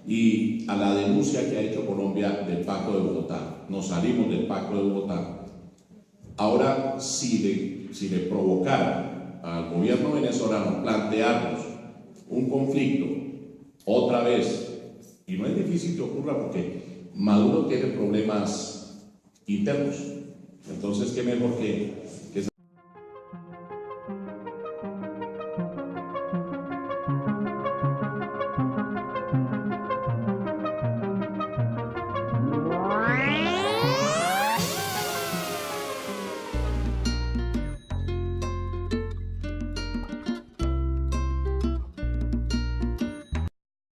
y a la denuncia que ha hecho Colombia del Pacto de Bogotá, nos salimos del Pacto de Bogotá. Ahora, si le provocara al gobierno venezolano plantearnos un conflicto otra vez, y no es difícil que ocurra porque Maduro tiene problemas internos, entonces qué mejor que